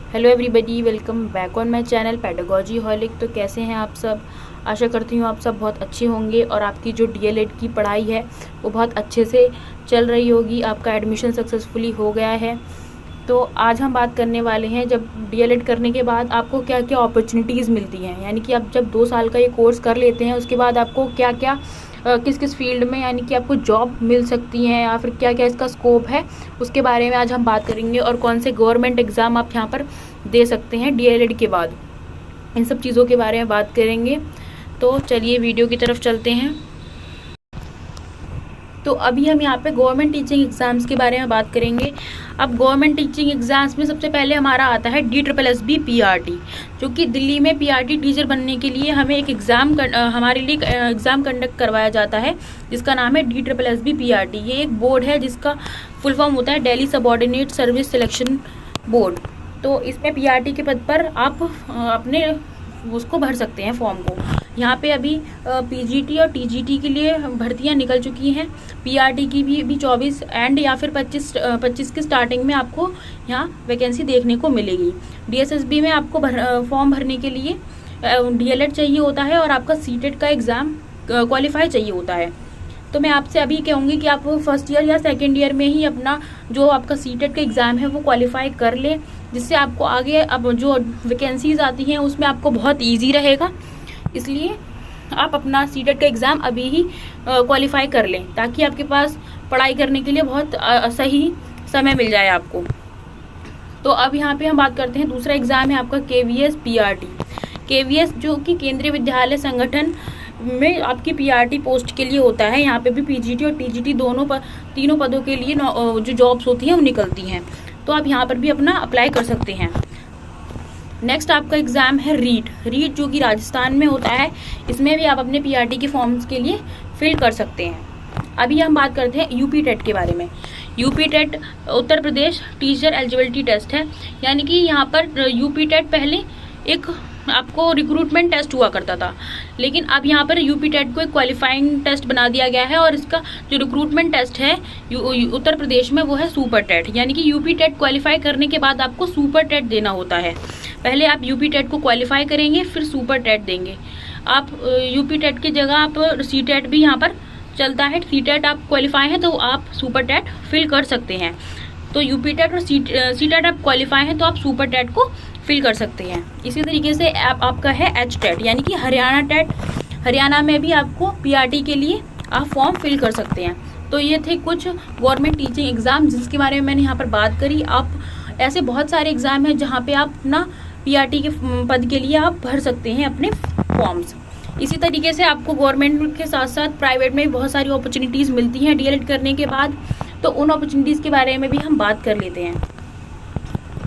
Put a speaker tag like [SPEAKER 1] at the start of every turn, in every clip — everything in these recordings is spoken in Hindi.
[SPEAKER 1] Hello everybody, welcome back on my channel pedagogy हॉलिक। तो कैसे हैं आप सब? आशा करती हूँ आप सब बहुत अच्छे होंगे और आपकी जो डीएलएड की पढ़ाई है वो बहुत अच्छे से चल रही होगी। आपका एडमिशन सक्सेसफुली हो गया है। तो आज हम बात करने वाले हैं जब डीएलएड करने के बाद आपको क्या क्या अपॉर्चुनिटीज़ मिलती हैं, यानी कि आप जब 2 साल का ये कोर्स कर लेते हैं उसके बाद आपको क्या क्या किस किस फील्ड में यानी कि आपको जॉब मिल सकती हैं या फिर क्या क्या इसका स्कोप है, उसके बारे में आज हम बात करेंगे। और कौन से गवर्नमेंट एग्ज़ाम आप यहाँ पर दे सकते हैं डीएलएड के बाद, इन सब चीज़ों के बारे में बात करेंगे। तो चलिए वीडियो की तरफ चलते हैं। तो अभी हम यहाँ पे गवर्नमेंट टीचिंग एग्ज़ाम्स के बारे में बात करेंगे। अब गवर्नमेंट टीचिंग एग्ज़ाम्स में सबसे पहले हमारा आता है DSSB PRT, जो कि दिल्ली में PRT टीचर बनने के लिए हमें एक हमारे लिए एग्ज़ाम कंडक्ट करवाया जाता है, जिसका नाम है DSSB PRT। ये एक बोर्ड है जिसका फुल फॉर्म होता है Delhi subordinate service selection board. तो इसमें PRT के पद पर आप अपने उसको भर सकते हैं फॉर्म को। यहाँ पे अभी PGT और TGT के लिए भर्तियाँ निकल चुकी हैं। PRT की भी 24 एंड या फिर 25 की स्टार्टिंग में आपको यहाँ वैकेंसी देखने को मिलेगी। DSSB में आपको फॉर्म भरने के लिए डीएलएड चाहिए होता है और आपका सीटेट का एग्ज़ाम क्वालिफाई चाहिए होता है। तो मैं आपसे अभी कहूँगी कि आप फर्स्ट ईयर या सेकेंड ईयर में ही अपना जो आपका सीटेट का एग्ज़ाम है वो क्वालिफाई कर लें, जिससे आपको आगे अब जो वैकेंसीज आती हैं उसमें आपको बहुत ईजी रहेगा। इसलिए आप अपना सीटेट का एग्ज़ाम अभी ही क्वालिफाई कर लें, ताकि आपके पास पढ़ाई करने के लिए बहुत सही समय मिल जाए आपको। तो अब यहाँ पे हम बात करते हैं, दूसरा एग्ज़ाम है आपका KVS PRT। KVS जो कि केंद्रीय विद्यालय संगठन में आपकी PRT पोस्ट के लिए होता है। यहाँ पे भी PGT और TGT तीनों पदों के लिए जो जॉब्स होती हैं वो निकलती हैं। तो आप यहाँ पर भी अपना अप्लाई कर सकते हैं। नेक्स्ट आपका एग्ज़ाम है रीट जो कि राजस्थान में होता है। इसमें भी आप अपने PRT के फॉर्म्स के लिए फिल कर सकते हैं। अभी हम बात करते हैं UP टेट के बारे में। UP TET Uttar Pradesh teacher eligibility test है, यानी कि यहाँ पर UP टेट पहले एक आपको रिक्रूटमेंट टेस्ट हुआ करता था, लेकिन अब यहाँ पर UP टेट को एक क्वालिफाइंग टेस्ट बना दिया गया है और इसका जो रिक्रूटमेंट टेस्ट है उत्तर प्रदेश में वो है सुपर टेट। यानी कि UP टेट क्वालिफाई करने के बाद आपको सुपर टेट देना होता है। पहले आप UP टेट को क्वालिफाई करेंगे, फिर सुपर टेट देंगे। आप UP टेट की जगह आप CTET भी यहाँ पर चलता है। CTET आप क्वालिफाई हैं तो आप सुपर टेट फिल कर सकते हैं। तो UP टेट और CTET आप क्वालिफाई हैं तो आप सुपर टेट को फिल कर सकते हैं। इसी तरीके से आपका है H टेट, यानी कि हरियाणा टेट। हरियाणा में भी आपको PRT के लिए आप फॉर्म फिल कर सकते हैं। तो ये थे कुछ गवर्नमेंट टीचिंग एग्ज़ाम जिसके बारे में मैंने यहाँ पर बात करी। आप ऐसे बहुत सारे एग्ज़ाम हैं जहाँ पे आप अपना PRT के पद के लिए आप भर सकते हैं अपने फॉर्म्स। इसी तरीके से आपको गवर्नमेंट के साथ साथ प्राइवेट में भी बहुत सारी अपॉर्चुनिटीज़ मिलती हैं डीएलएड करने के बाद। तो उन अपॉर्चुनिटीज़ के बारे में भी हम बात कर लेते हैं।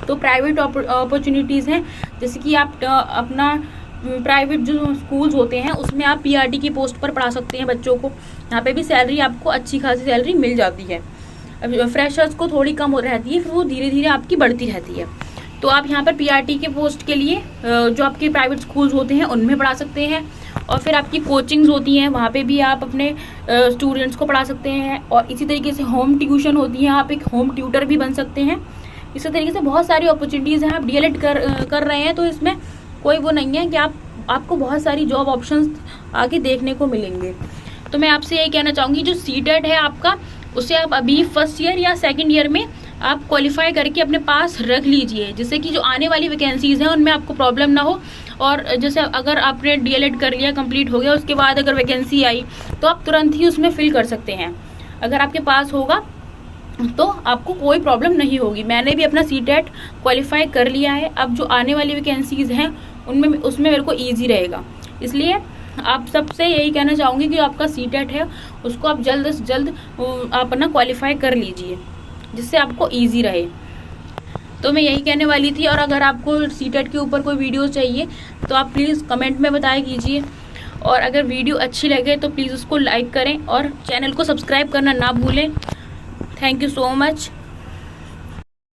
[SPEAKER 1] तो प्राइवेट अपॉर्चुनिटीज़ हैं, जैसे कि आप अपना प्राइवेट जो स्कूल्स होते हैं उसमें आप PRT की पोस्ट पर पढ़ा सकते हैं बच्चों को। यहाँ पे भी सैलरी आपको अच्छी खासी सैलरी मिल जाती है। फ्रेशर्स को थोड़ी कम रहती है, फिर वो धीरे धीरे आपकी बढ़ती रहती है। तो आप यहाँ पर PRT के पोस्ट के लिए जो आपके प्राइवेट स्कूल्स होते हैं उनमें पढ़ा सकते हैं, और फिर आपकी कोचिंग्स होती हैं वहाँ पे भी आप अपने स्टूडेंट्स को पढ़ा सकते हैं। और इसी तरीके से होम ट्यूशन होती है, आप एक होम ट्यूटर भी बन सकते हैं। इसी तरीके से बहुत सारी अपॉर्चुनिटीज़ हैं। आप डीएलएड कर रहे हैं तो इसमें कोई वो नहीं है कि आपको बहुत सारी जॉब ऑप्शंस आगे देखने को मिलेंगे। तो मैं आपसे यही कहना चाहूँगी, जो सीटेट है आपका, उसे आप अभी फर्स्ट ईयर या सेकेंड ईयर में आप क्वालिफाई करके अपने पास रख लीजिए, जिससे कि जो आने वाली वैकेंसीज़ हैं उनमें आपको प्रॉब्लम ना हो। और जैसे अगर आपने डीएलएड कर लिया, कंप्लीट हो गया, उसके बाद अगर वैकेंसी आई तो आप तुरंत ही उसमें फिल कर सकते हैं। अगर आपके पास होगा तो आपको कोई प्रॉब्लम नहीं होगी। मैंने भी अपना सीटेट क्वालिफाई कर लिया है। अब जो आने वाली वैकेंसीज़ हैं उसमें मेरे को ईजी रहेगा। इसलिए आप सबसे यही कहना चाहूँगी कि आपका सीटेट है उसको आप जल्द से जल्द आप अपना क्वालिफाई कर लीजिए, जिससे आपको ईजी रहे। तो मैं यही कहने वाली थी। और अगर आपको सीटेट के ऊपर कोई वीडियो चाहिए तो आप प्लीज़ कमेंट में बताया कीजिए। और अगर वीडियो अच्छी लगे तो प्लीज़ उसको लाइक करें और चैनल को सब्सक्राइब करना ना भूलें। Thank you so much.